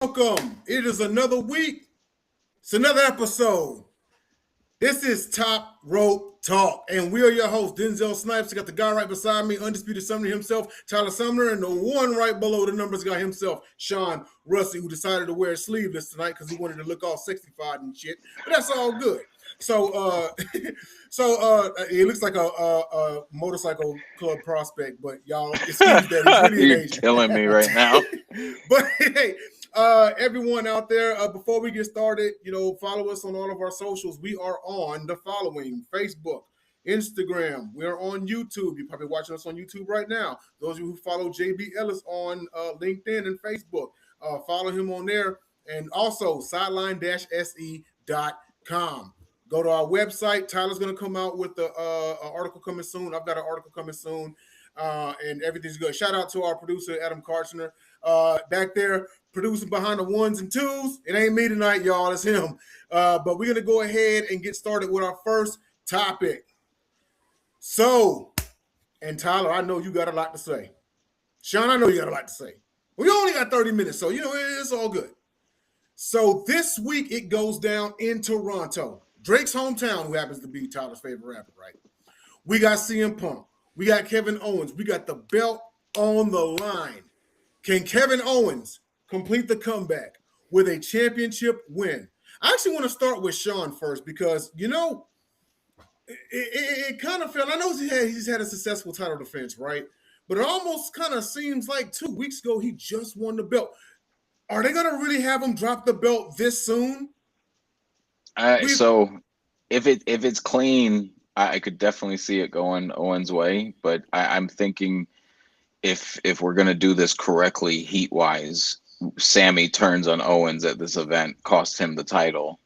Welcome. It is another week. It's another episode. This is Top Rope Talk, and we are your hosts, Denzel Snipes. I got the guy right beside me, Undisputed Sumner himself, Tyler Sumner, and the one right below the numbers guy himself, Sean Rusty, who decided to wear sleeveless tonight because he wanted to look all sexified and shit. But that's all good. So, it looks like a motorcycle club prospect, but y'all excuse that. He's really an You're Asian. killing me right now. But hey, everyone out there, before we get started, follow us on all of our socials. We are on the following: Facebook, Instagram. We're on YouTube. You're probably watching us on YouTube right now. Those of you who follow JB Ellis on LinkedIn and Facebook, follow him on there. And also sideline-se.com. Go to our website. Tyler's going to come out with an article coming soon. I've got an article coming soon. And everything's good. Shout out to our producer, Adam Karchner, back there producing behind the ones and twos. It ain't me tonight, y'all. It's him. But we're going to go ahead and get started with our first topic. So, and Tyler, I know you got a lot to say. Sean, I know you got a lot to say. We only got 30 minutes, so, it's all good. So this week it goes down in Toronto, Drake's hometown, who happens to be Tyler's favorite rapper, right? We got CM Punk. We got Kevin Owens. We got the belt on the line. Can Kevin Owens complete the comeback with a championship win? I actually want to start with Sean first because, it kind of felt, I know he's had a successful title defense, right? But it almost kind of seems like 2 weeks ago he just won the belt. Are they going to really have him drop the belt this soon? So if it's clean, I could definitely see it going Owens' way. But I'm thinking if we're gonna do this correctly, heat wise, Sammy turns on Owens at this event, costs him the title,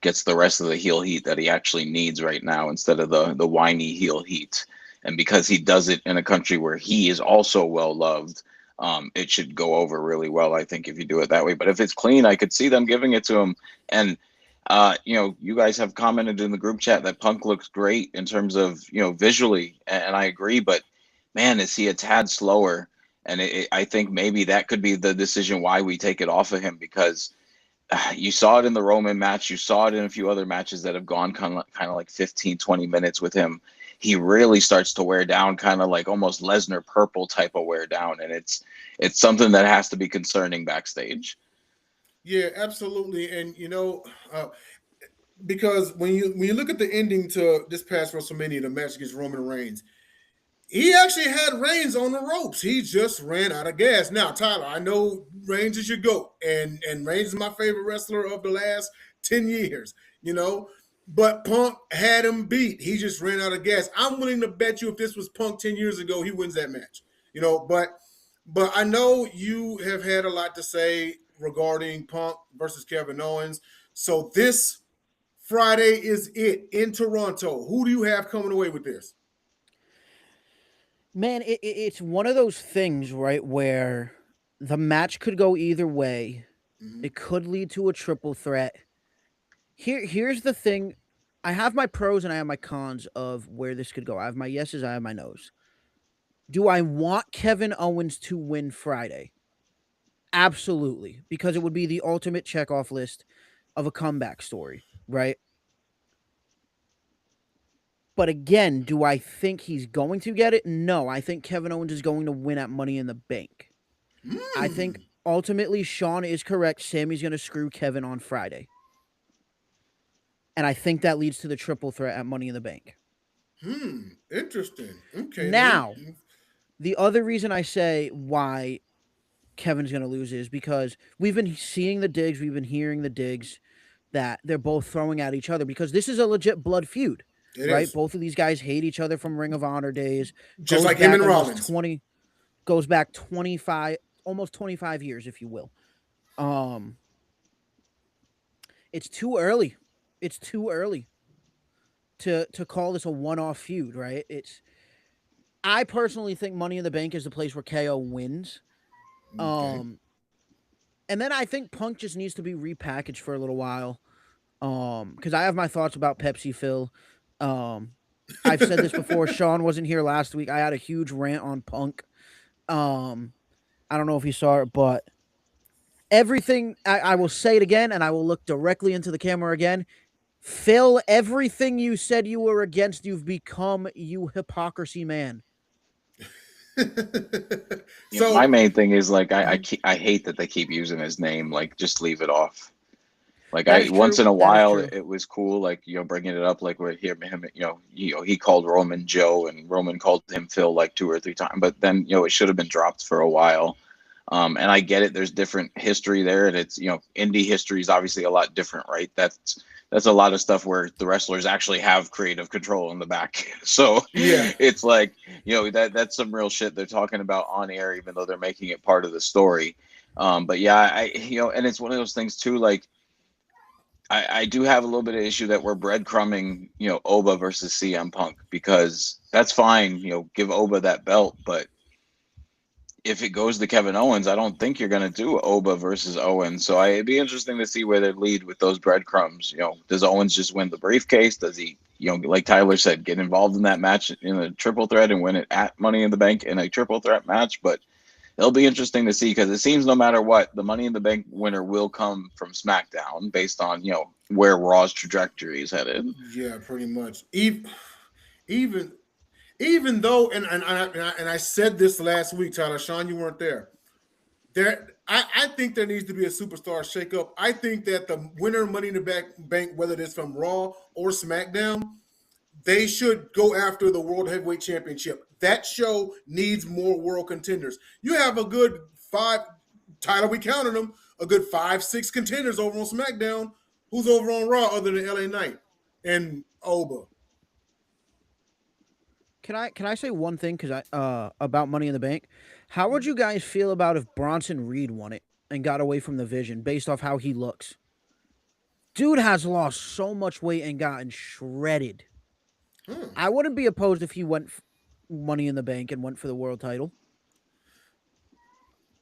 gets the rest of the heel heat that he actually needs right now instead of the whiny heel heat. And because he does it in a country where he is also well loved, it should go over really well, I think, if you do it that way. But if it's clean, I could see them giving it to him. And you guys have commented in the group chat that Punk looks great in terms of, visually, and I agree, but man, is he a tad slower? And I think maybe that could be the decision why we take it off of him, because you saw it in the Roman match. You saw it in a few other matches that have gone kind of like 15, 20 minutes with him. He really starts to wear down, kind of like almost Lesnar purple type of wear down. And it's something that has to be concerning backstage. Yeah, absolutely. And because when you look at the ending to this past WrestleMania, the match against Roman Reigns, he actually had Reigns on the ropes. He just ran out of gas. Now, Tyler, I know Reigns is your GOAT, and Reigns is my favorite wrestler of the last 10 years, But Punk had him beat. He just ran out of gas. I'm willing to bet you if this was Punk 10 years ago, he wins that match. But I know you have had a lot to say regarding Punk versus Kevin Owens. So this Friday is it in Toronto. Who do you have coming away with this? Man, it's one of those things, right, where the match could go either way. Mm-hmm. It could lead to a triple threat. Here's the thing. I have my pros and I have my cons of where this could go. I have my yeses, I have my nos. Do I want Kevin Owens to win Friday? Absolutely, because it would be the ultimate checkoff list of a comeback story, right? But again, do I think he's going to get it? No, I think Kevin Owens is going to win at Money in the Bank. I think ultimately Sean is correct. Sammy's going to screw Kevin on Friday. And I think that leads to the triple threat at Money in the Bank. Interesting. Okay. Now, the other reason I say why Kevin's going to lose is because we've been seeing the digs, we've been hearing the digs that they're both throwing at each other because this is a legit blood feud. Right? Both of these guys hate each other from Ring of Honor days. Just like him and Rollins. Goes back 25, almost 25 years, if you will. It's too early. It's too early to call this a one-off feud, right? I personally think Money in the Bank is the place where KO wins. Okay. And then I think Punk just needs to be repackaged for a little while. Because I have my thoughts about Pepsi Phil. I've said this before. Sean wasn't here last week. I had a huge rant on Punk. I don't know if you saw it, but everything. I will say it again, and I will look directly into the camera again. Phil, everything you said you were against, you've become, you hypocrisy man. My So, main thing is like I hate that they keep using his name. Like, just leave it off. Like, That I is once true. in a That is while true. it was cool, like, bringing it up, like we're here him, he called Roman Joe and Roman called him Phil like 2 or 3 times, but then it should have been dropped for a while. And I get it. There's different history there, and it's indie history is obviously a lot different, right? That's a lot of stuff where the wrestlers actually have creative control in the back. So yeah. it's like that's some real shit they're talking about on air, even though they're making it part of the story. But yeah, and it's one of those things too, like. I do have a little bit of issue that we're breadcrumbing, Oba versus CM Punk, because that's fine, give Oba that belt, but if it goes to Kevin Owens, I don't think you're going to do Oba versus Owens. So it'd be interesting to see where they lead with those breadcrumbs. Does Owens just win the briefcase? Does he, like Tyler said, get involved in that match in a triple threat and win it at Money in the Bank in a triple threat match? But it'll be interesting to see, because it seems no matter what, the Money in the Bank winner will come from SmackDown based on, where Raw's trajectory is headed. Yeah, pretty much. Even even though, and I said this last week, Tyler, Sean, you weren't there. I think there needs to be a superstar shakeup. I think that the winner Money in the Bank, whether it's from Raw or SmackDown, they should go after the World Heavyweight Championship. That show needs more world contenders. You have a good five, Tyler, we counted them, a good 5, 6 contenders over on SmackDown. Who's over on Raw other than LA Knight and Oba? Can I say one thing because I about Money in the Bank? How would you guys feel about if Bronson Reed won it and got away from the Vision based off how he looks? Dude has lost so much weight and gotten shredded. Hmm. I wouldn't be opposed if he went Money in the Bank and went for the world title.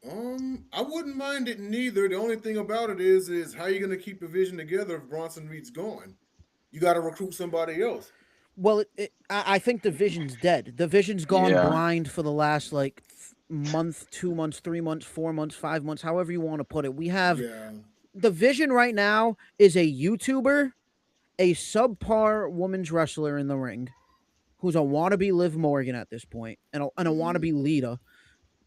I wouldn't mind it neither. The only thing about it is how you going to keep the Vision together if Bronson Reed's gone? You got to recruit somebody else. Well, I think the Vision's dead. The Vision's gone Yeah. blind for the last like month, 2 months, 3 months, 4 months, 5 months, however you want to put it. We have Yeah. the Vision right now is a YouTuber, a subpar women's wrestler in the ring, who's a wannabe Liv Morgan at this point, and a Mm-hmm. wannabe Lita.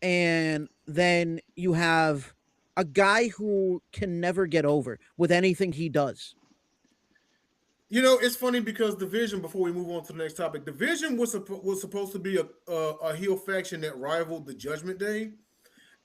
And then you have a guy who can never get over with anything he does. It's funny because Division. Before we move on to the next topic, Division was supposed to be a heel faction that rivaled the Judgment Day,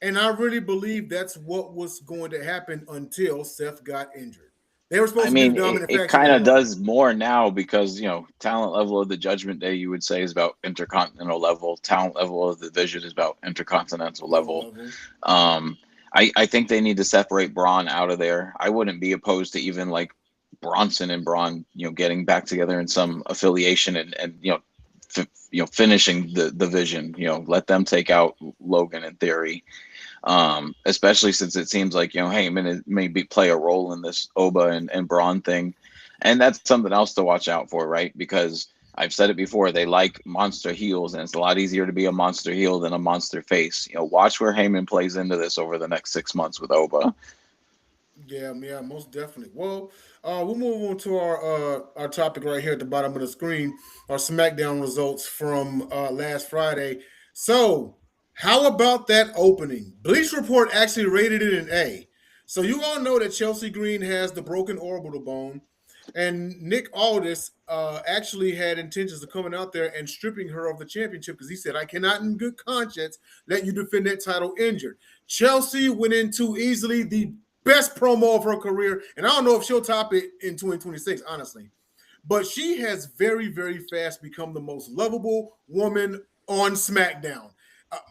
and I really believe that's what was going to happen until Seth got injured. They were I supposed to be the mean, it, dominant it faction kind for a of while. does more now because, talent level of the Judgment Day, you would say, is about intercontinental level. Talent level of the division is about intercontinental World level. level. Um, I think they need to separate Braun out of there. I wouldn't be opposed to even like Bronson and Braun, getting back together in some affiliation and finishing the vision. Let them take out Logan in theory. Especially since it seems like Heyman is maybe play a role in this Oba and Braun thing, and that's something else to watch out for, right? Because I've said it before, they like monster heels, and it's a lot easier to be a monster heel than a monster face. Watch where Heyman plays into this over the next 6 months with Oba. Yeah, most definitely. Well, we'll move on to our topic right here at the bottom of the screen, our SmackDown results from last Friday. So, how about that opening? Bleach Report actually rated it an A. So you all know that Chelsea Green has the broken orbital bone, and Nick Aldis actually had intentions of coming out there and stripping her of the championship because he said, "I cannot, in good conscience, let you defend that title injured." Chelsea went into easily the best promo of her career, and I don't know if she'll top it in 2026, honestly. But she has very, very fast become the most lovable woman on SmackDown.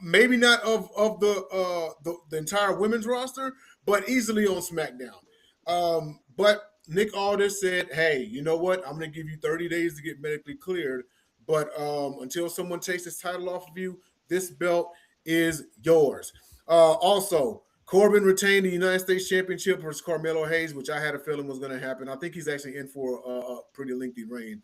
Maybe not of the entire women's roster, but easily on SmackDown. But Nick Aldis said, "Hey, you know what? I'm going to give you 30 days to get medically cleared, but until someone takes this title off of you, this belt is yours." Also, Corbin retained the United States Championship versus Carmelo Hayes, which I had a feeling was going to happen. I think he's actually in for a pretty lengthy reign.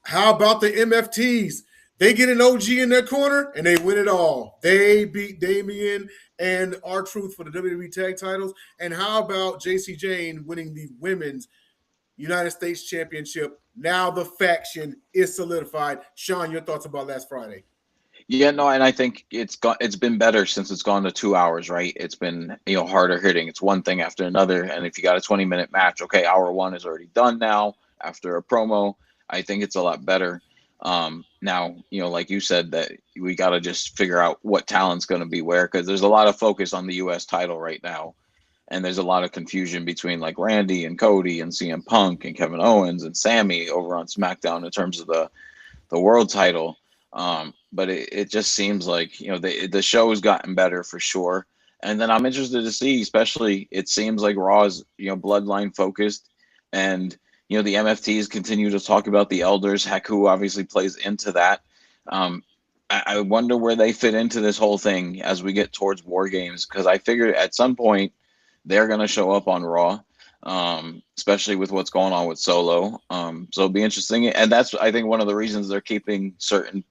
How about the MFTs? They get an OG in their corner and they win it all. They beat Damian and R-Truth for the WWE Tag Titles. And how about JC Jane winning the Women's United States Championship? Now the faction is solidified. Sean, your thoughts about last Friday? Yeah, no, and I think it's been better since it's gone to 2 hours, right? It's been, harder hitting. It's one thing after another. And if you got a 20-minute match, okay, hour one is already done now after a promo. I think it's a lot better. Now, like you said, that we got to just figure out what talent's going to be where, because there's a lot of focus on the US title right now. And there's a lot of confusion between like Randy and Cody and CM Punk and Kevin Owens and Sammy over on SmackDown in terms of the world title. But it just seems like the show has gotten better for sure. And then I'm interested to see, especially it seems like Raw is bloodline focused, and the MFTs continue to talk about the elders. Haku obviously plays into that. I wonder where they fit into this whole thing as we get towards War Games, because I figured at some point they're going to show up on Raw, especially with what's going on with Solo. So it'll be interesting. And that's, I think, one of the reasons they're keeping certain,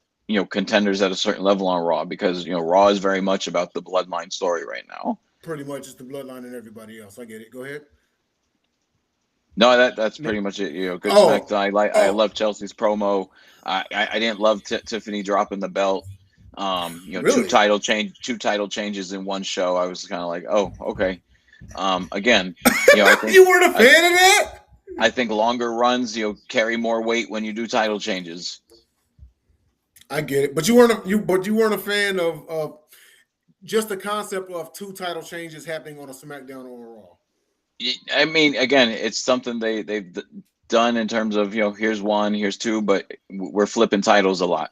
contenders at a certain level on Raw, because, Raw is very much about the bloodline story right now. Pretty much it's the bloodline and everybody else. I get it. Go ahead. No, that's pretty much it. Good SmackDown. I love Chelsea's promo. I didn't love Tiffany dropping the belt. Really? two title changes in one show. I was kind of like, oh, okay. Again, I think, you weren't a fan of that? I think longer runs, carry more weight when you do title changes. I get it, but you weren't a fan of just the concept of two title changes happening on a SmackDown or a Raw. I mean, again, it's something they've done in terms of here's one, here's two, but we're flipping titles a lot.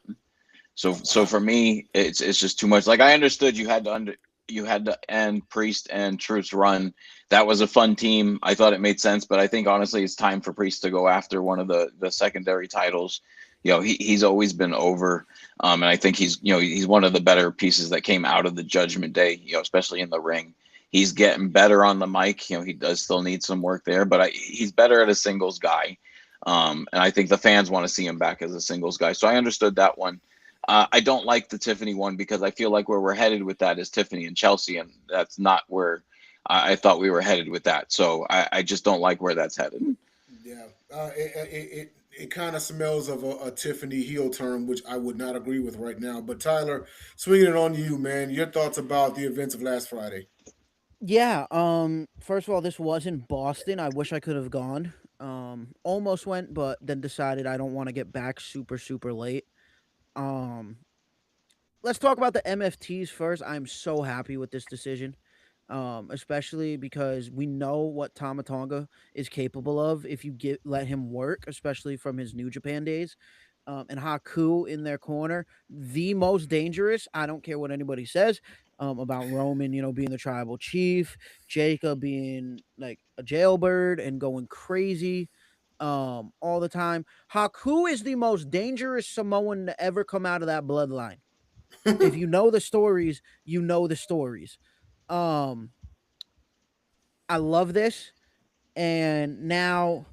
So for me, it's just too much. Like, I understood you had to end Priest and Truth's run. That was a fun team. I thought it made sense, but I think honestly it's time for Priest to go after one of the secondary titles. He's always been over, and I think he's one of the better pieces that came out of the Judgment Day. Especially in the ring, he's getting better on the mic. He does still need some work there, but he's better at a singles guy, and I think the fans want to see him back as a singles guy. So I understood that one. I don't like the Tiffany one because I feel like where we're headed with that is Tiffany and Chelsea, and that's not where I thought we were headed with that. So I just don't like where that's headed. Yeah, it kind of smells of a Tiffany heel turn, which I would not agree with right now. But Tyler, swinging it on you, man. Your thoughts about the events of last Friday? Yeah. First of all, this was in Boston. I wish I could have gone. Almost went, but then decided I don't want to get back super late. Um, let's talk about the MFTs first. I'm so happy with this decision, especially because we know what Tama Tonga is capable of if you let him work, especially from his New Japan days. And Haku in their corner, the most dangerous. I don't care what anybody says about Roman, being the tribal chief, Jacob being like a jailbird and going crazy all the time. Haku is the most dangerous Samoan to ever come out of that bloodline. If you know the stories, you know the stories. Um, I love this, and now,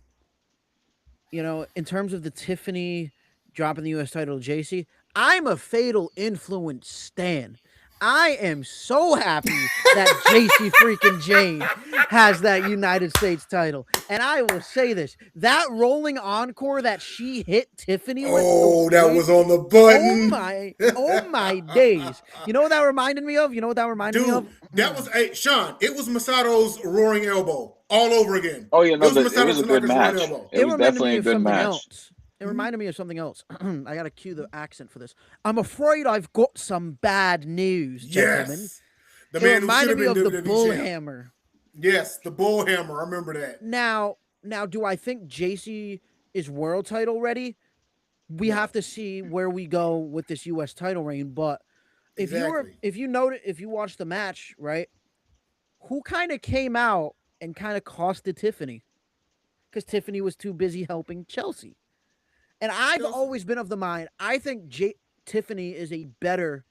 in terms of the Tiffany dropping the U.S. title to JC, I'm a Fatal Influence stan. I am so happy that JC freaking Jane has that United States title. And I will say this, that rolling encore that she hit Tiffany with. Oh, that was on the button. Oh my days. You know what that reminded me of? That was Sean, it was Masato's roaring elbow all over again. Oh, it was a good match. It was definitely a good match. Else. It reminded me of something else. I gotta cue the accent for this. I'm afraid I've got some bad news, gentlemen. Yes. The man who should have been the Bullhammer. Yes, the Bullhammer. I remember that. Now, do I think JC is world title ready? We have to see where we go with this U.S. title reign. But if you watch the match, right, who kind of came out and kind of costed Tiffany? Because Tiffany was too busy helping Chelsea. And I've always been of the mind, I think Tiffany is a better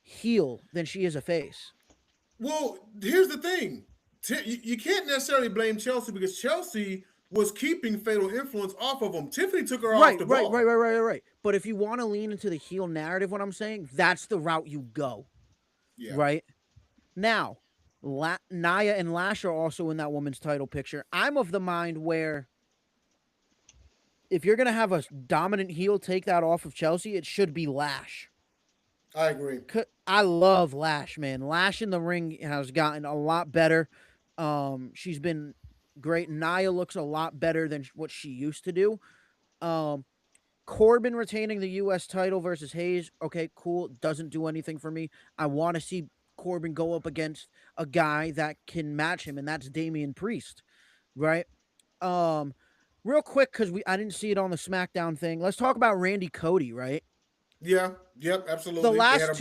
heel than she is a face. Well, here's the thing. You can't necessarily blame Chelsea because Chelsea was keeping Fatal Influence off of him. Tiffany took her off the ball. Right. But if you want to lean into the heel narrative, what I'm saying, that's the route you go. Yeah. Right? Now, Nia and Lash are also in that woman's title picture. I'm of the mind where if you're going to have a dominant heel take that off of Chelsea, it should be Lash. I agree. I love Lash, man. Lash in the ring has gotten a lot better. She's been great. Nia looks a lot better than what she used to do. Corbin retaining the U.S. title versus Hayes. Okay, cool. Doesn't do anything for me. I want to see Corbin go up against a guy that can match him, and that's Damian Priest, right? Real quick, because I didn't see it on the SmackDown thing. Let's talk about Randy Cody, right? Yeah. Yep. Absolutely. The last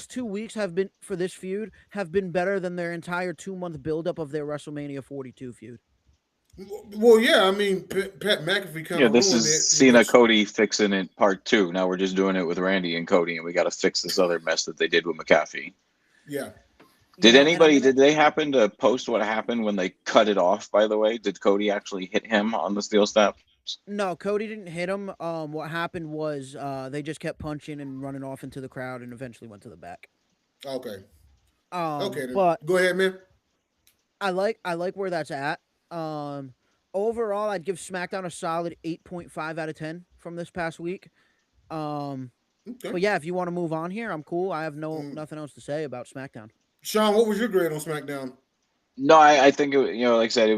2 weeks have been for this feud have been better than their entire 2-month buildup of their WrestleMania 42 feud. Well, yeah, I mean, Pat McAfee kind of this is Cena Cody fixing it part 2. Now we're just doing it with Randy and Cody, and we got to fix this other mess that they did with McAfee. Yeah. Did they happen to post what happened when they cut it off, by the way? Did Cody actually hit him on the steel steps? No, Cody didn't hit him. What happened was they just kept punching and running off into the crowd and eventually went to the back. Okay. Okay, then. But go ahead, man. I like where that's at. Overall, I'd give SmackDown a solid 8.5 out of 10 from this past week. Okay. But yeah, if you want to move on here, I'm cool. I have nothing else to say about SmackDown. Sean, what was your grade on SmackDown? No, I think like I said,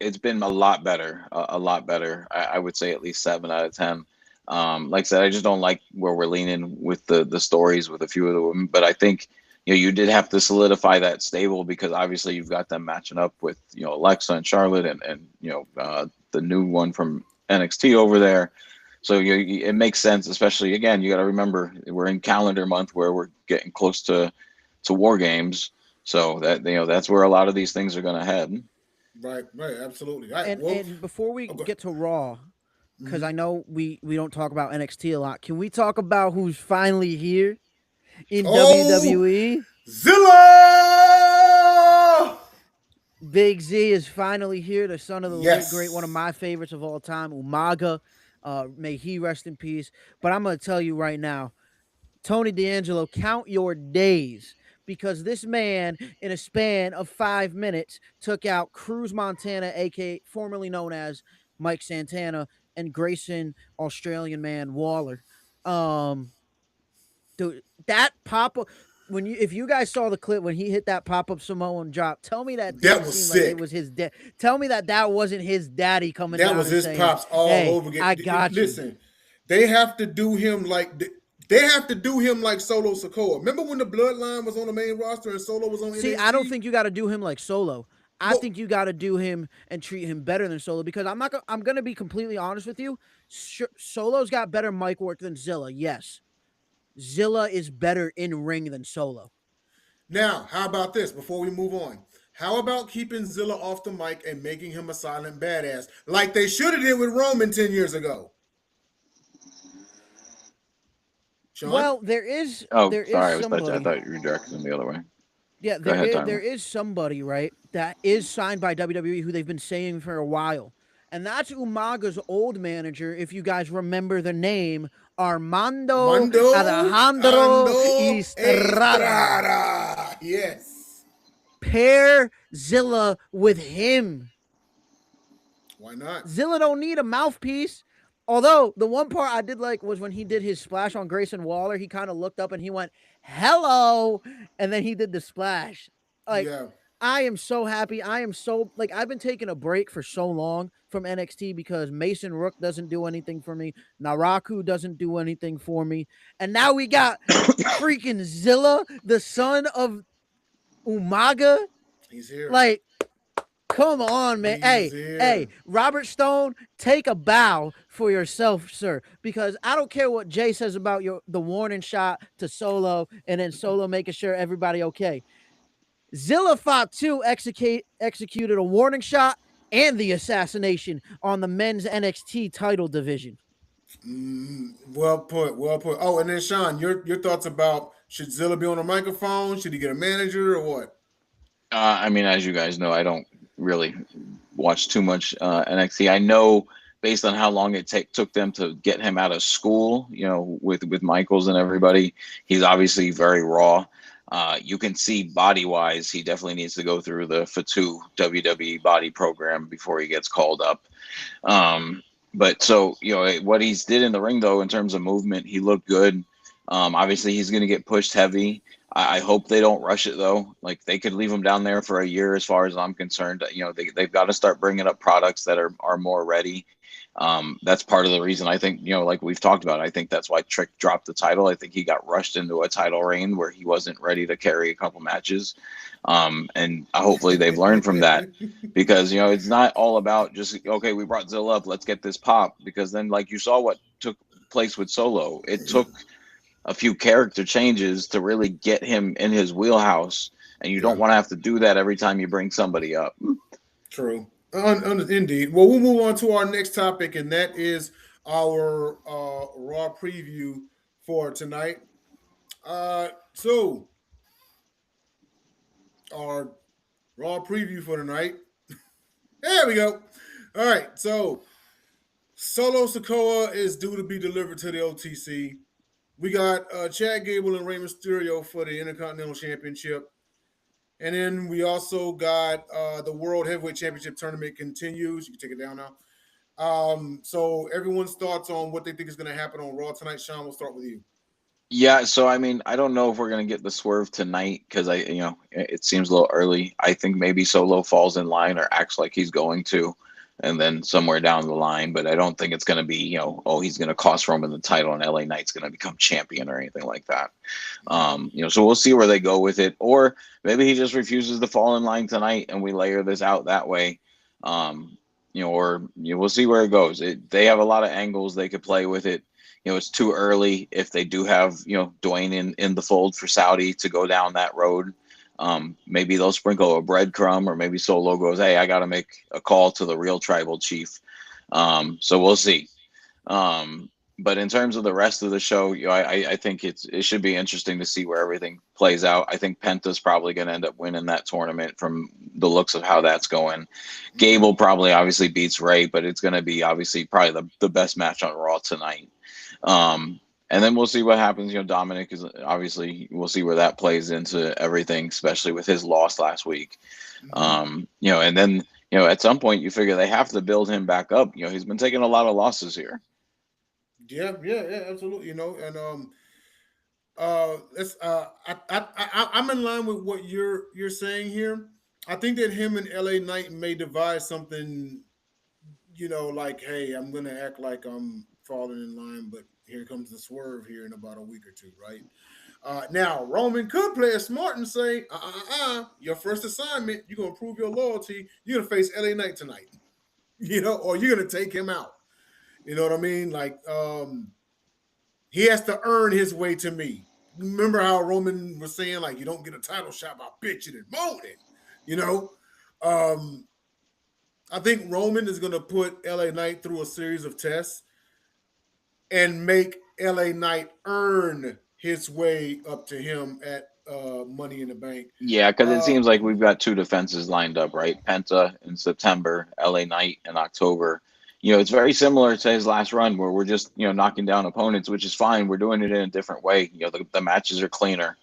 it's been a lot better, a lot better. I would say at least 7 out of 10. Like I said, I just don't like where we're leaning with the stories with a few of the women, but I think you did have to solidify that stable because obviously you've got them matching up with Alexa and Charlotte and the new one from NXT over there. So it makes sense, especially again, you got to remember we're in calendar month where we're getting close to War Games. So that that's where a lot of these things are going to head. Right, absolutely. And before we get to Raw, because I know we don't talk about NXT a lot, can we talk about who's finally here in WWE? Zilla! Big Z is finally here, the son of the late great, one of my favorites of all time, Umaga. May he rest in peace. But I'm going to tell you right now, Tony D'Angelo, count your days. Because this man, in a span of 5 minutes, took out Cruz Montana, a.k.a. formerly known as Mike Santana, and Grayson Australian man Waller. Dude, that pop-up, if you guys saw the clip when he hit that pop-up Samoan drop, tell me that was sick. Like it was his dad. Tell me that wasn't his daddy coming down. That was his saying, pops all over again. I got you. Listen, they have to do him like. They have to do him like Solo Sikoa. Remember when the Bloodline was on the main roster and Solo was on NXT? See, I don't think you got to do him like Solo. I think you got to do him and treat him better than Solo because I'm going to be completely honest with you. Solo's got better mic work than Zilla. Yes. Zilla is better in ring than Solo. Now, how about this before we move on? How about keeping Zilla off the mic and making him a silent badass like they should have did with Roman 10 years ago? Sean? Well, there is. Sorry, I thought you were directing them the other way. Yeah, there is somebody, right, that is signed by WWE who they've been saying for a while. And that's Umaga's old manager, if you guys remember the name, Armando Alejandro Estrada. Yes. Pair Zilla with him. Why not? Zilla don't need a mouthpiece. Although, the one part I did like was when he did his splash on Grayson Waller, he kind of looked up and he went, hello, and then he did the splash. I am so happy. I've been taking a break for so long from NXT because Mason Rook doesn't do anything for me. Naraku doesn't do anything for me. And now we got freaking Zilla, the son of Umaga. He's here. Come on, man. Hey, Robert Stone, take a bow for yourself, sir. Because I don't care what Jay says about the warning shot to Solo and then Solo making sure everybody okay. Zilla fought too, executed a warning shot and the assassination on the men's NXT title division. Well put. Oh, and then Sean, your thoughts about should Zilla be on a microphone? Should he get a manager or what? I mean, as you guys know, I don't really watched too much NXT. I know based on how long it took them to get him out of school, with Michaels and everybody, he's obviously very raw. You can see body wise, he definitely needs to go through the Fatu WWE body program before he gets called up. But so, what he's did in the ring, though, in terms of movement, he looked good. Obviously, he's going to get pushed heavy. I hope they don't rush it, though. Like, they could leave him down there for a year, as far as I'm concerned. They've got to start bringing up products that are more ready. That's part of the reason I think, like we've talked about, I think that's why Trick dropped the title. I think he got rushed into a title reign where he wasn't ready to carry a couple matches. And hopefully they've learned from that, because, it's not all about just, okay, we brought Zill up, let's get this pop. Because then, like you saw what took place with Solo, it took a few character changes to really get him in his wheelhouse. And you don't want to have to do that every time you bring somebody up. True. Indeed. Well, we'll move on to our next topic, and that is our Raw preview for tonight. So, our Raw preview for tonight. There we go. All right. So, Solo Sikoa is due to be delivered to the OTC. We got Chad Gable and Rey Mysterio for the Intercontinental Championship. And then we also got the World Heavyweight Championship tournament continues. You can take it down now. So everyone's thoughts on what they think is going to happen on Raw tonight. Sean, we'll start with you. Yeah, so I mean, I don't know if we're gonna get the swerve tonight, because it seems a little early. I think maybe Solo falls in line or acts like he's going to, and then somewhere down the line. But I don't think it's gonna be, he's gonna cost Roman the title and LA Knight's gonna become champion or anything like that. So we'll see where they go with it, or maybe he just refuses to fall in line tonight and we layer this out that way. We'll see where it goes. They have a lot of angles they could play with it. It's too early if they do have, Dwayne in the fold for Saudi to go down that road. Maybe they'll sprinkle a breadcrumb, or maybe Solo goes, hey, I got to make a call to the real tribal chief. So we'll see. But in terms of the rest of the show, I think it should be interesting to see where everything plays out. I think Penta's probably going to end up winning that tournament from the looks of how that's going. Gable probably obviously beats Ray, but it's going to be obviously probably the best match on Raw tonight. And then we'll see what happens. Dominic is obviously, we'll see where that plays into everything, especially with his loss last week. And then, at some point you figure they have to build him back up. He's been taking a lot of losses here. Yeah, absolutely. And I'm in line with what you're saying here. I think that him and LA Knight may devise something, like, hey, I'm gonna act like I'm falling in line, but here comes the swerve here in about a week or two, right? Now Roman could play it smart and say, your first assignment, you're gonna prove your loyalty. You're gonna face LA Knight tonight, or you're gonna take him out. You know what I mean? Like, he has to earn his way to me. Remember how Roman was saying, like, you don't get a title shot by bitching and moaning, I think Roman is going to put LA Knight through a series of tests and make LA Knight earn his way up to him at Money in the Bank. Yeah, because it seems like we've got two defenses lined up, right? Penta in September, LA Knight in October. It's very similar to his last run, where we're just, knocking down opponents, which is fine. We're doing it in a different way. The matches are cleaner.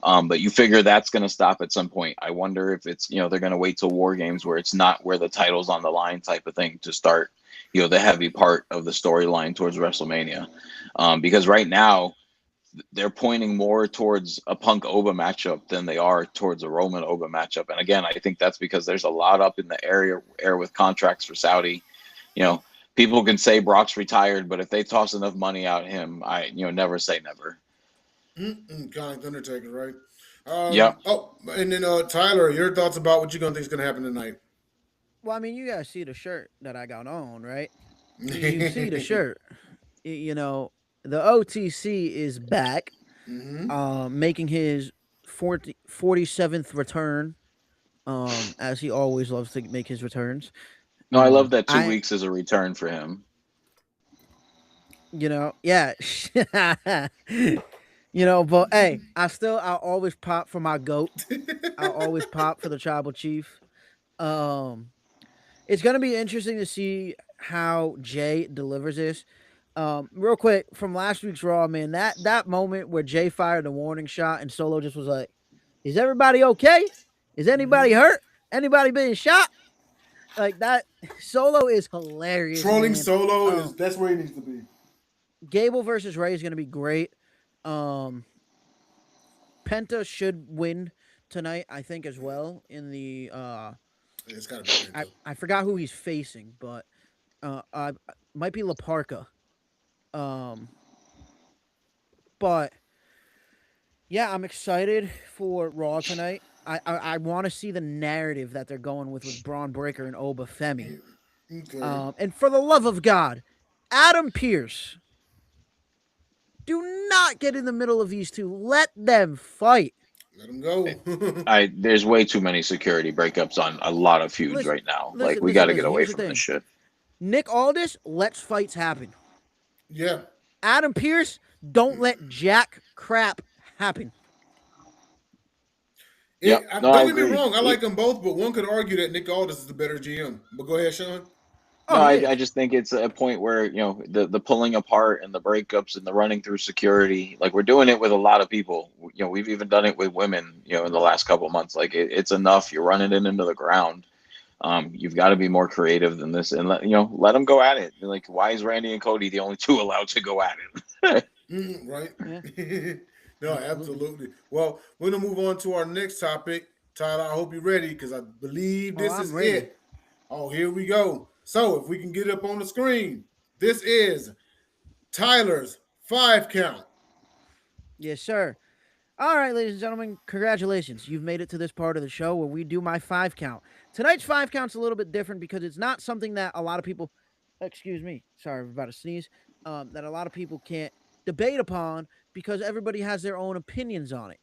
But you figure that's going to stop at some point. I wonder if it's, they're going to wait till War Games, where it's not where the title's on the line type of thing, to start, the heavy part of the storyline towards WrestleMania. Because right now they're pointing more towards a Punk Oba matchup than they are towards a Roman Oba matchup. And again, I think that's because there's a lot up in the air with contracts for Saudi. People can say Brock's retired, but if they toss enough money at him, never say never. Kind of like Undertaker, right? Yep. Oh, and then Tyler, your thoughts about what you're gonna think is gonna happen tonight? Well, I mean, you guys see the shirt that I got on, right? You see the shirt. The OTC is back, making his 47th return, as he always loves to make his returns. No, I love that 2 weeks is a return for him. Yeah. But hey, I always pop for my goat. I always pop for the tribal chief. It's going to be interesting to see how Jay delivers this. Real quick from last week's Raw, man, that moment where Jay fired the warning shot and Solo just was like, "Is everybody okay? Is anybody hurt? Anybody being shot?" Like that. Solo is hilarious, Trolling man. Solo is that's where he needs to be. Gable versus Ray is going to be great. Penta should win tonight, I think, as well. In the It's got to be Penta. I forgot who he's facing, but might be La Parka. But yeah, I'm excited for Raw tonight. I want to see the narrative that they're going with Braun Breaker and Oba Femi. Okay. And for the love of God, Adam Pearce, do not get in the middle of these two. Let them fight. Let them go. There's way too many security breakups on a lot of feuds right now. Like we got to get away from this shit. Nick Aldis lets fights happen. Yeah. Adam Pearce, don't let jack crap happen. Yep. Don't get me wrong. I like them both, but one could argue that Nick Aldis is the better GM. But go ahead, Sean. No, I just think it's a point where, the pulling apart and the breakups and the running through security, like we're doing it with a lot of people. We've even done it with women, in the last couple of months. Like it's enough. You're running it into the ground. You've got to be more creative than this and let them go at it. Like, why is Randy and Cody the only two allowed to go at it? Right. Yeah. No, absolutely. Well, we're going to move on to our next topic. Tyler, I hope you're ready because I believe this is ready. it. Oh, here we go. So if we can get it up on the screen, this is Tyler's 5 count. Yes, sir. All right, ladies and gentlemen, congratulations. You've made it to this part of the show where we do my 5 count. Tonight's 5 count's a little bit different because it's not something that a lot of people, excuse me, sorry, I'm about to sneeze, that a lot of people can't debate upon because everybody has their own opinions on it.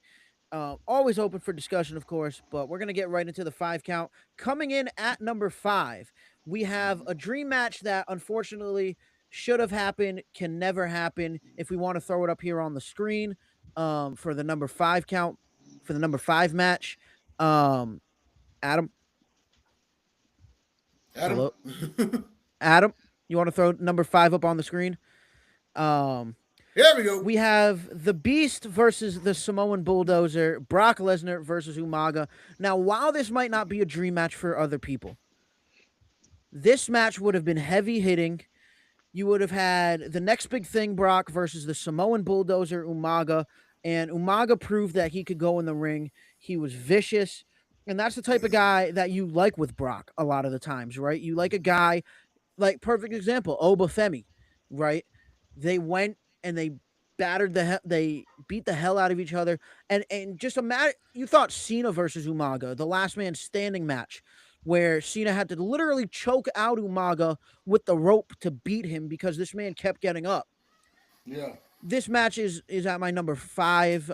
Always open for discussion, of course, but we're going to get right into the 5 count. Coming in at number 5, we have a dream match that unfortunately should have happened, can never happen. If we want to throw it up here on the screen for the number 5 count, for the number 5 match, Adam? Hello? Adam, you want to throw number 5 up on the screen? Here we go. We have the Beast versus the Samoan Bulldozer, Brock Lesnar versus Umaga. Now, while this might not be a dream match for other people, this match would have been heavy hitting. You would have had the next big thing, Brock versus the Samoan Bulldozer, Umaga. And Umaga proved that he could go in the ring. He was vicious. And that's the type of guy that you like with Brock a lot of the times, right? You like a guy, like perfect example, Oba Femi, right? They went and they they beat the hell out of each other. And just imagine, you thought Cena versus Umaga, the last man standing match, where Cena had to literally choke out Umaga with the rope to beat him because this man kept getting up. Yeah. This match is at my number 5.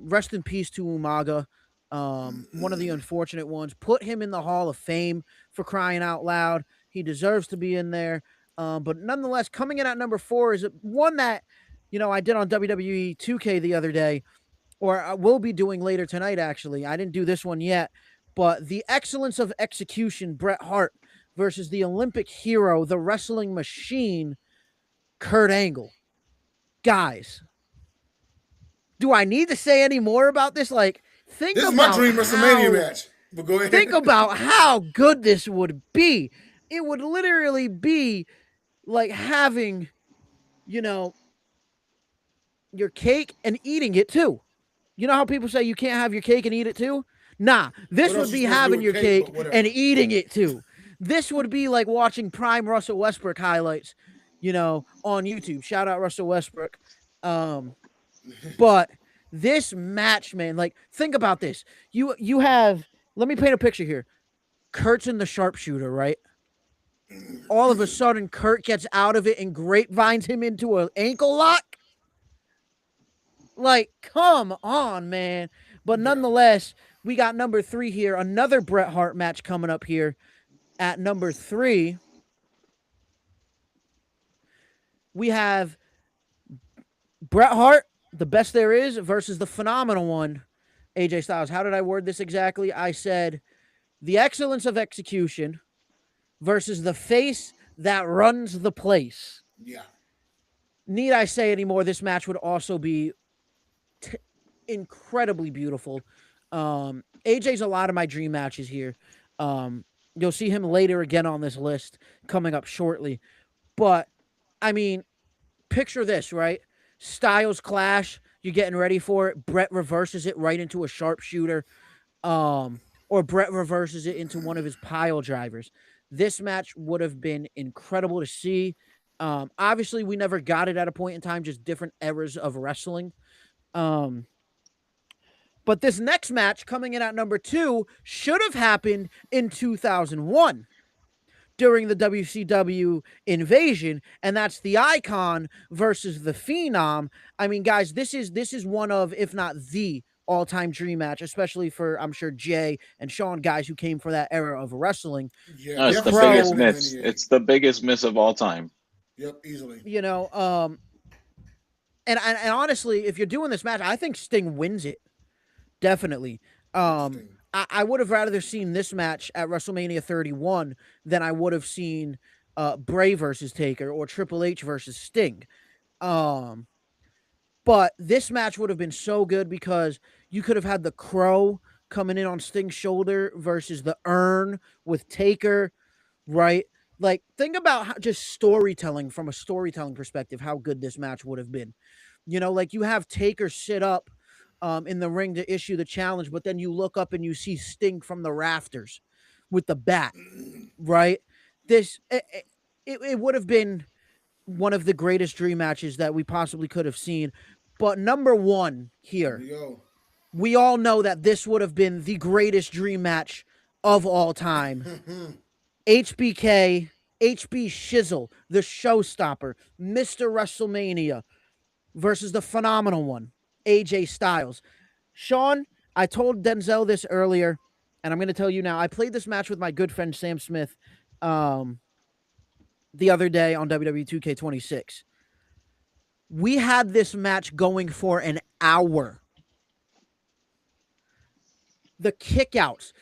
Rest in peace to Umaga. One of the unfortunate ones. Put him in the Hall of Fame, for crying out loud. He deserves to be in there. But nonetheless, coming in at number 4 is one that, I did on WWE 2K the other day, or I will be doing later tonight, actually. I didn't do this one yet. But the excellence of execution, Bret Hart versus the Olympic hero, the wrestling machine, Kurt Angle. Guys, do I need to say any more about this? Like, this is my dream WrestleMania match. But go ahead. Think about how good this would be. It would literally be like having, your cake and eating it too. You know how people say you can't have your cake and eat it too? Nah, this would be having your cake and eating it too. This would be like watching prime Russell Westbrook highlights, on YouTube. Shout out Russell Westbrook. But this match, man, like, think about this. You have, let me paint a picture here. Kurt's in the sharpshooter, right? All of a sudden, Kurt gets out of it and grapevines him into an ankle lock. Like, come on, man. But nonetheless, we got number 3 here. Another Bret Hart match coming up here at number 3. We have Bret Hart, the best there is, versus the phenomenal one, AJ Styles. How did I word this exactly? I said the excellence of execution versus the face that runs the place. Yeah. Need I say anymore? This match would also be incredibly beautiful. AJ's a lot of my dream matches here. You'll see him later again on this list coming up shortly. But I mean, picture this, right? Styles clash. You're getting ready for it. Brett reverses it right into a sharpshooter. Or Brett reverses it into one of his pile drivers. This match would have been incredible to see. Obviously, we never got it at a point in time, just different eras of wrestling. But this next match coming in at number 2 should have happened in 2001 during the WCW invasion, and that's the Icon versus the Phenom. I mean, guys, this is one of, if not the all-time dream match, especially for, I'm sure, Jay and Sean, guys who came for that era of wrestling. Yeah, No, it's the definitely biggest Crow. miss. It's the biggest miss of all time. Yep, easily. You know, and honestly, if you're doing this match, I think Sting wins it. Definitely. I would have rather seen this match at WrestleMania 31 than I would have seen Bray versus Taker or Triple H versus Sting. But this match would have been so good because you could have had the Crow coming in on Sting's shoulder versus the Urn with Taker, right? Like, think about how, just storytelling from a storytelling perspective, how good this match would have been. You know, like you have Taker sit up in the ring to issue the challenge, but then you look up and you see Sting from the rafters with the bat, right? It would have been one of the greatest dream matches that we possibly could have seen. But number 1 here, we all know that this would have been the greatest dream match of all time. HBK, HB Shizzle, the showstopper, Mr. WrestleMania versus the phenomenal one, AJ Styles. Sean, I told Denzel this earlier, and I'm going to tell you now. I played this match with my good friend Sam Smith the other day on WWE 2K26. We had this match going for an hour. The kickouts.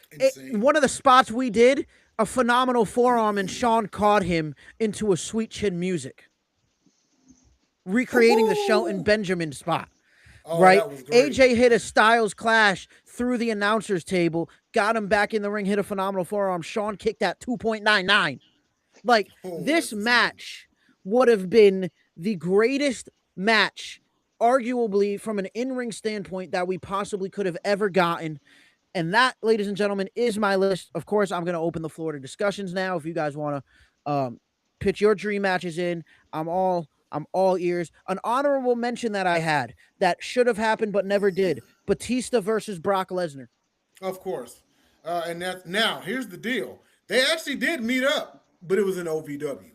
One of the spots we did, a phenomenal forearm, and Sean caught him into a Sweet Chin Music, recreating the Shelton Benjamin spot. Right? AJ hit a Styles clash through the announcer's table, got him back in the ring, hit a phenomenal forearm. Sean kicked at 2.99. Like, this match would have been the greatest match, arguably from an in-ring standpoint, that we possibly could have ever gotten. And that, ladies and gentlemen, is my list. Of course, I'm going to open the floor to discussions now. If you guys want to pitch your dream matches in, I'm all ears. An honorable mention that I had that should have happened but never did: Batista versus Brock Lesnar. Of course. And that's now, here's the deal. They actually did meet up, but it was in OVW.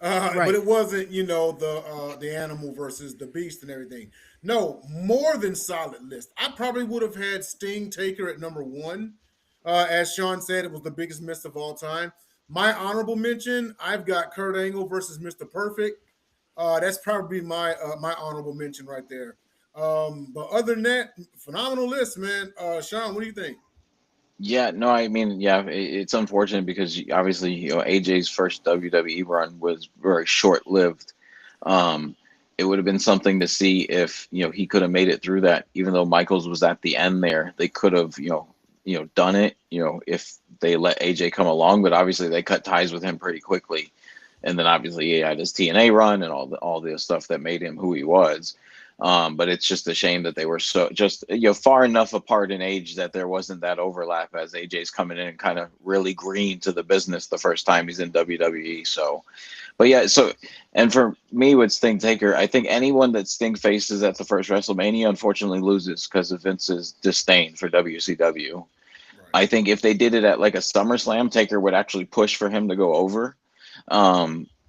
Right. But it wasn't, the animal versus the beast and everything. No, more than solid list. I probably would have had Sting Taker at number 1. As Sean said, it was the biggest miss of all time. My honorable mention, I've got Kurt Angle versus Mr. Perfect. That's probably my honorable mention right there. But other than that, phenomenal list, man. Sean, what do you think? Yeah, no, I mean, yeah, it's unfortunate because obviously, AJ's first WWE run was very short-lived. It would have been something to see if, he could have made it through that, even though Michaels was at the end there. They could have, done it, if they let AJ come along, but obviously they cut ties with him pretty quickly. And then obviously he had his TNA run and all the stuff that made him who he was. But it's just a shame that they were so just far enough apart in age that there wasn't that overlap, as AJ's coming in and kind of really green to the business the first time he's in WWE. So, but yeah, and for me with Sting Taker, I think anyone that Sting faces at the first WrestleMania unfortunately loses because of Vince's disdain for WCW. Right. I think if they did it at like a SummerSlam, Taker would actually push for him to go over.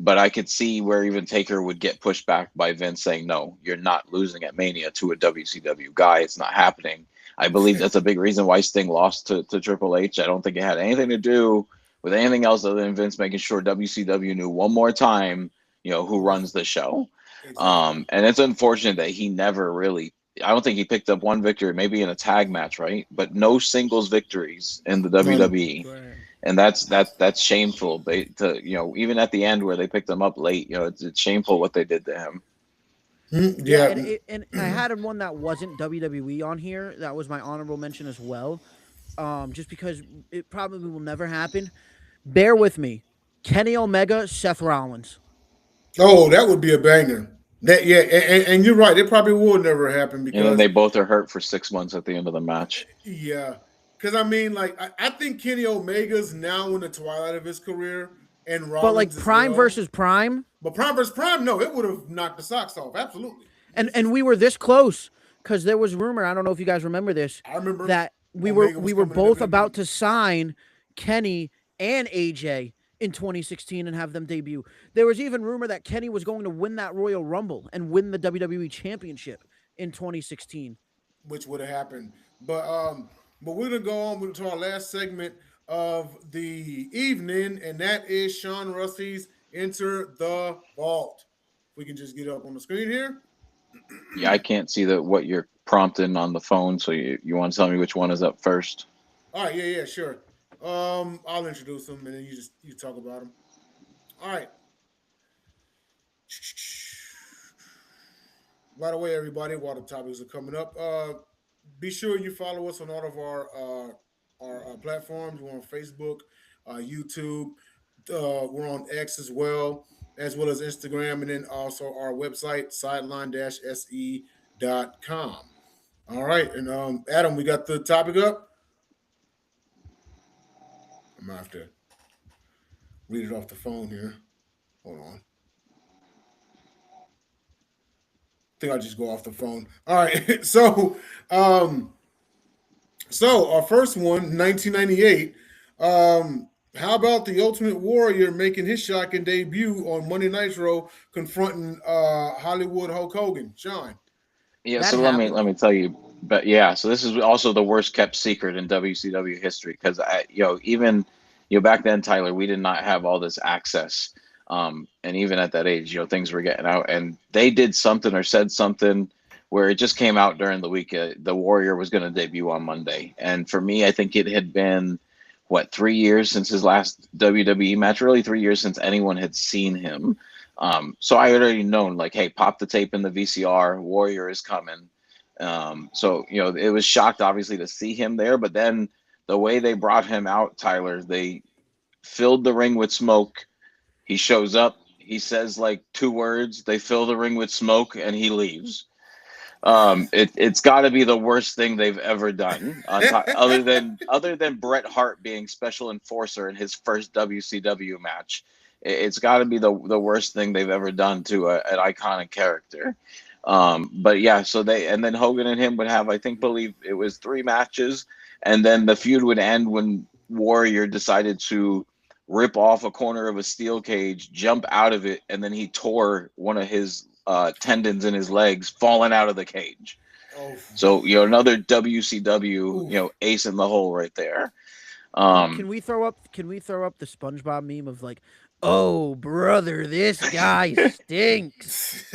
But I could see where even Taker would get pushed back by Vince saying, no, you're not losing at Mania to a WCW guy. It's not happening. I believe that's a big reason why Sting lost to Triple H. I don't think it had anything to do with anything else other than Vince making sure WCW knew one more time, who runs the show. And it's unfortunate that he never really, I don't think he picked up one victory, maybe in a tag match, right? But no singles victories in the WWE. and that's shameful. Even at the end where they picked him up late, it's shameful what they did to him. Yeah, Yeah. and I had one that wasn't WWE on here. That was my honorable mention as well. Just because it probably will never happen. Bear with me. Kenny Omega, Seth Rollins. Oh, that would be a banger. That yeah, and you're right. It probably will never happen And then because they both are hurt for 6 months at the end of the match. yeah, because I mean, like I think Kenny Omega's now in the twilight of his career, and But like Rollins as Prime well. versus Prime. But Prime versus Prime, no, it would have knocked the socks off. Absolutely. And we were this close because there was rumor. I don't know if you guys remember this. I remember that we Omega were was coming to both WWE. about to sign Kenny and AJ in 2016 and have them debut. There was even rumor that Kenny was going to win that Royal Rumble and win the WWE Championship in 2016, which would have happened. But we're gonna go on to our last segment of the evening, and that is Sean Rusty's Enter the Vault. We can just get up on the screen here. Yeah, I can't see what you're prompting on the phone, so you want to tell me which one is up first? All right, yeah, sure. I'll introduce them, and then you talk about them. All right. By the way, everybody, while the topics are coming up, be sure you follow us on all of our platforms. We're on Facebook, YouTube. We're on X as well as Instagram, and then also our website, sideline-se.com. All right, and Adam, we got the topic up. I'm gonna have to read it off the phone here. Hold on. I think I'll just go off the phone. All right, so our first one, 1998. How about the Ultimate Warrior making his shocking debut on Monday Nitro, confronting Hollywood Hulk Hogan? Sean. Yeah, that so let happened. me tell you, but yeah, so this is also the worst kept secret in WCW history because even back then, Tyler, we did not have all this access, and even at that age, things were getting out, and they did something or said something where it just came out during the week. The Warrior was going to debut on Monday, and for me, I think it had been 3 years since his last WWE match, really 3 years since anyone had seen him. So I had already known, like, hey, pop the tape in the VCR, Warrior is coming. So it was shocked, obviously, to see him there. But then the way they brought him out, Tyler, they filled the ring with smoke. He shows up, he says like 2 words, they fill the ring with smoke, and he leaves. It's got to be the worst thing they've ever done, other than Bret Hart being special enforcer in his first WCW match. It's got to be the worst thing they've ever done to an iconic character. But yeah, and then Hogan and him would have, believe it was 3 matches, and then the feud would end when Warrior decided to rip off a corner of a steel cage, jump out of it, and then he tore one of his tendons in his legs, falling out of the cage. Oh. So another WCW ace in the hole right there. Can we throw up the SpongeBob meme of like, oh brother, this guy stinks?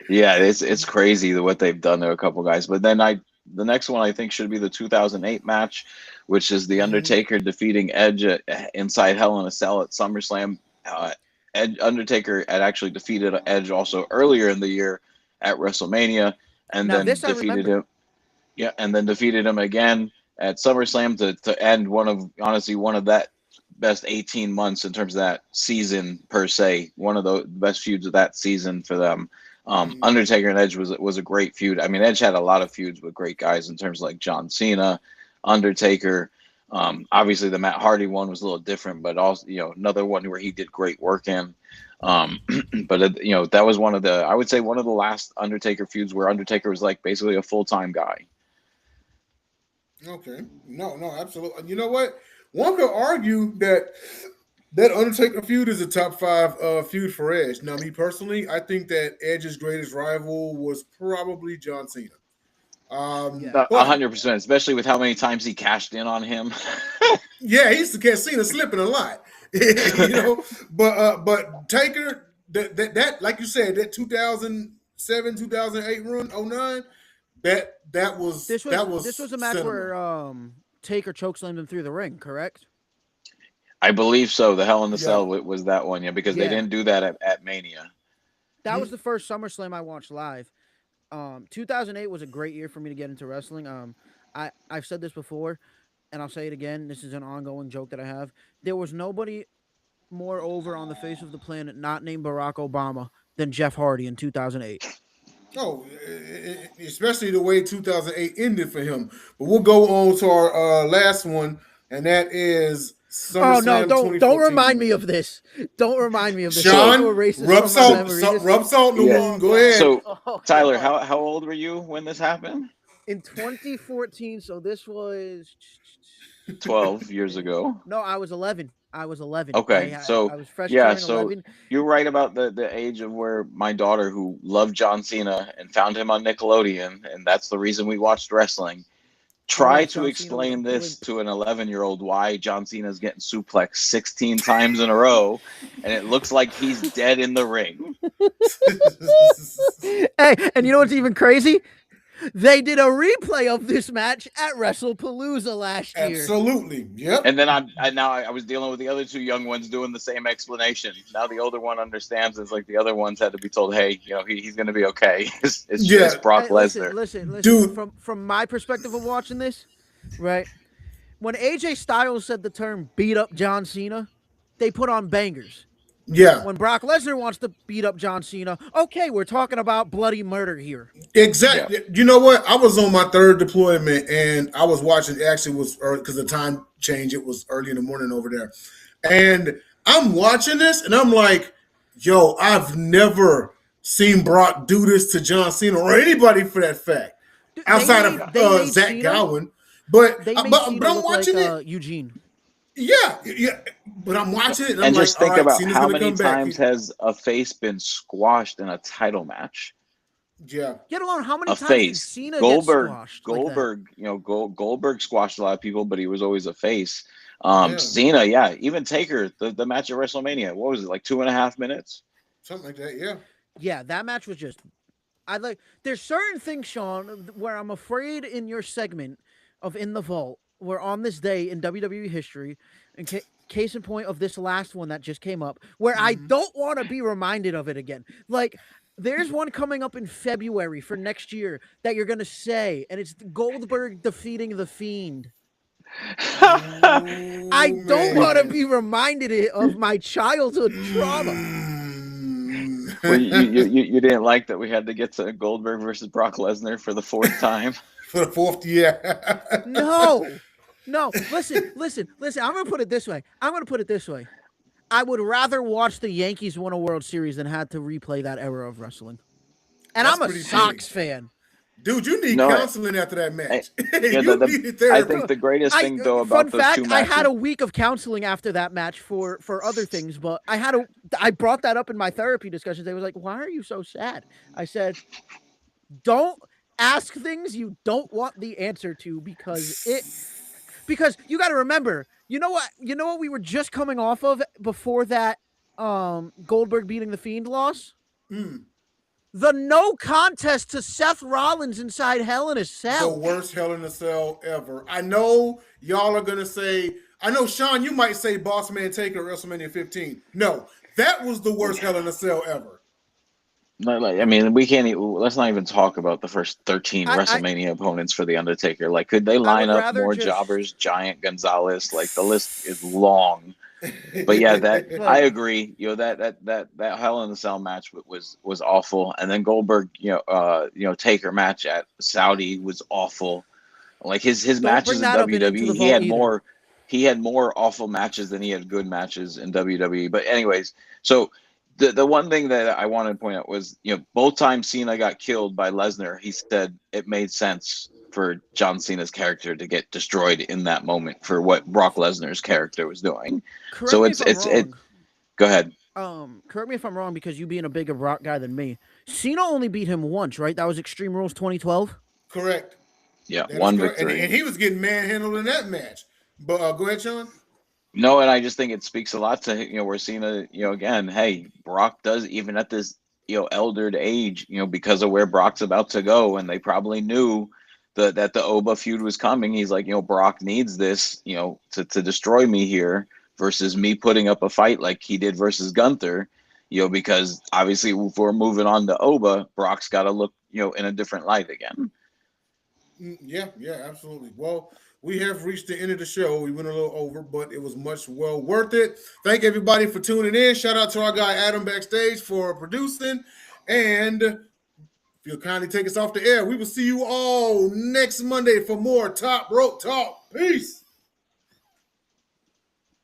Yeah, it's crazy what they've done to a couple guys. But then the next one I think should be the 2008 match, which is the Undertaker defeating Edge inside Hell in a Cell at SummerSlam. Undertaker had actually defeated Edge also earlier in the year at WrestleMania, and then defeated him. Yeah, and then defeated him again at SummerSlam to end one of that best 18 months in terms of that season per se. One of the best feuds of that season for them. Undertaker and Edge was a great feud. I mean, Edge had a lot of feuds with great guys in terms of like John Cena, Undertaker. Obviously, the Matt Hardy one was a little different, but also another one where he did great work in. But that was I would say one of the last Undertaker feuds where Undertaker was like basically a full-time guy. Okay, no, absolutely. You know what? One could argue that Undertaker feud is a top 5 feud for Edge. Now, me personally, I think that Edge's greatest rival was probably John Cena. 100%, especially with how many times he cashed in on him. Yeah, he used to catch Cena slipping a lot, But Taker, that like you said, that 2007, 2008 run, 09, that was this was a match where Taker chokeslammed him through the ring, correct? I believe so. The Hell in the Yeah. Cell was that one, because they didn't do that at Mania. That was the first SummerSlam I watched live. 2008 was a great year for me to get into wrestling. I've said this before, and I'll say it again. This is an ongoing joke that I have. There was nobody more over on the face of the planet, not named Barack Obama, than Jeff Hardy in 2008. Oh, especially the way 2008 ended for him. But we'll go on to our last one, and that is SummerSlam. Oh no! Don't remind me of this. Don't remind me of this. Sean, so racist rub from my salt, memory. rub salt in the wound. Go ahead. So, Tyler, how old were you when this happened? In 2014. So this was 12 years ago. No, I was 11. Okay, I was fresh turning so 11. You're right about the age of where my daughter, who loved John Cena and found him on Nickelodeon, and that's the reason we watched wrestling. Try to explain this to an 11-year-old why John Cena's getting suplexed 16 times in a row, and it looks like he's dead in the ring. Hey, and you know what's even crazy? They did a replay of this match at WrestlePalooza last year. Absolutely, yep. And then I was dealing with the other two young ones doing the same explanation. Now the older one understands. It's like the other ones had to be told, "Hey, he's going to be okay." It's just Brock Lesnar. Listen, dude. From my perspective of watching this, right? When AJ Styles said the term "beat up John Cena," they put on bangers. Yeah. When Brock Lesnar wants to beat up John Cena, okay, we're talking about bloody murder here. Exactly. Yeah. You know what? I was on my third deployment, and I was watching. It actually was early because the time change. It was early in the morning over there, and I'm watching this, and I'm like, "Yo, I've never seen Brock do this to John Cena or anybody for that fact, outside of Zach Gowen." But I'm watching it. Eugene. Yeah, but I'm watching it, and just think about how many times has a face been squashed in a title match. Yeah. Get alone. How many times did Cena get squashed? Goldberg, Goldberg squashed a lot of people, but he was always a face. Cena, even Taker, the match at WrestleMania, what was it, like 2.5 minutes? Something like that, yeah. Yeah, that match was just. There's certain things, Sean, where I'm afraid in your segment of In the Vault, where on this day in WWE history, and case in point of this last one that just came up, where I don't want to be reminded of it again. Like, there's one coming up in February for next year that you're going to say, and it's Goldberg defeating The Fiend. I don't want to be reminded of my childhood trauma. Well, you didn't like that we had to get to Goldberg versus Brock Lesnar for the 4th time? For the 4th year. No. Listen. I'm going to put it this way. I would rather watch the Yankees win a World Series than have to replay that era of wrestling. And I'm a Sox fan. Dude, you need counseling after that match. I think the greatest thing, though, about those two matches... I had a week of counseling after that match for other things, but I brought that up in my therapy discussions. They was like, "Why are you so sad?" I said, "Don't ask things you don't want the answer to, because you got to remember, you know what we were just coming off of before that Goldberg beating the Fiend loss? The no contest to Seth Rollins inside Hell in a Cell. The worst Hell in a Cell ever. I know y'all are going to say, I know, Sean, you might say Boss Man Taker at WrestleMania 15. No, that was the worst Hell in a Cell ever. I mean, we can't. Let's not even talk about the first 13 WrestleMania opponents for the Undertaker. Like, could they line up more jobbers? Giant Gonzalez. Like, the list is long. But yeah, I agree. That Hell in the Cell match was awful, and then Goldberg, Taker match at Saudi was awful. Like his matches in WWE, he had more awful matches than he had good matches in WWE. But anyways, so. The one thing that I wanted to point out was, both times Cena got killed by Lesnar, he said it made sense for John Cena's character to get destroyed in that moment for what Brock Lesnar's character was doing. Go ahead. Correct me if I'm wrong, because you being a bigger Brock guy than me. Cena only beat him once, right? That was Extreme Rules 2012. Correct. Yeah, one victory, and he was getting manhandled in that match. But go ahead, Sean. No, and I just think it speaks a lot to, where Cena, again, hey, Brock does, even at this, eldered age, because of where Brock's about to go, and they probably knew that the Oba feud was coming. He's like, Brock needs this, to destroy me here versus me putting up a fight like he did versus Gunther, because obviously if we're moving on to Oba, Brock's got to look, in a different light again. Yeah, absolutely. Well, we have reached the end of the show. We went a little over, but it was much well worth it. Thank everybody for tuning in. Shout out to our guy Adam backstage for producing. And if you'll kindly take us off the air, we will see you all next Monday for more Top Rope Talk. Peace.